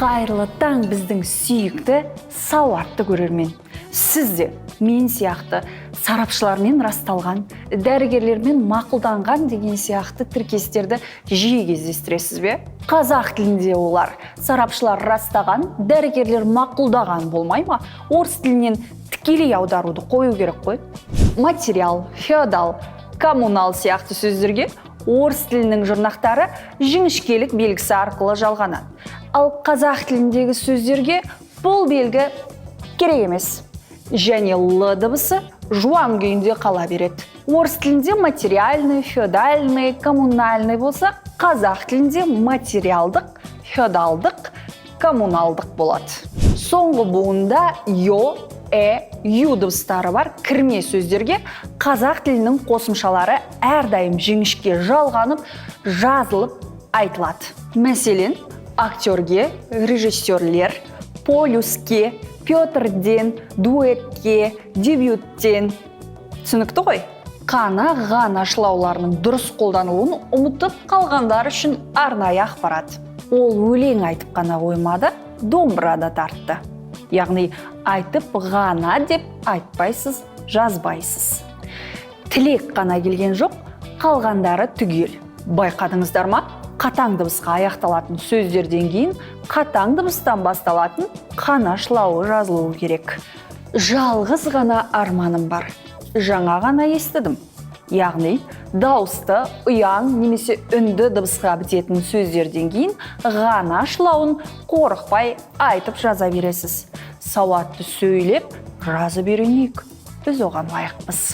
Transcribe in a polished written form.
Қайырлы таң біздің сүйікті сауатты көрермен. Сіз де мен сияқты сарапшылармен расталған, дәрігерлермен мақұлданған деген сияқты тіркестерді жиі кездестіресіз бе? Қазақ тілінде олар сарапшылар растаған, дәрігерлер мақұлдаған болмай ма? Орыс тілінен тікелей аударуды қою керек қой. Материал, феодал, коммунал сияқты сөздерге орыс тілінің жұрнақтары жіңішкелік белгісі арқылы жалғанады. Ал қазақ тіліндегі сөздерге бұл белгі керек емес. Және л дыбысы жуан күйінде қала береді. Орыс тілінде материальный, феодальный, коммунальный болса, қазақ тілінде материалдық, феодалдық, коммуналдық болады. Соңғы буында йо, ю дыбыстары бар кірме сөздерге қазақ тілінің қосымшалары әрдайым жіңішке жалғанып, жазылып айтылады. Мәселен, актерге, режиссерлер, полюске, Петрден, дуэтке, дебюттен. Түсінікті ғой? Қана ғана шылауларының дұрыс қолданылуын ұмытып қалғандар үшін арнайы ақпарат. Ол өлең айтып қана қоймады, домбыра да тартты. Яғни айтып ғана деп айтпайсыз, жазбайсыз. Тілек қана келген жоқ, қалғандары түгел. Байқадыңыздар ма? Қатаң дыбысқа аяқталатын сөздерден кейін қатаң дыбыстан басталатын қана шылауы жазылуы керек. Жалғыз ғана арманым бар. Жаңа ғана естідім. Яғни дауысты, ұяң немесе үнді дыбысқа бітетін сөздерден кейін ғана шылауын қорықпай айтып жаза бересіз. Сауатты сөйлеп, жазып үйренейік. Біз оған лайықпыз.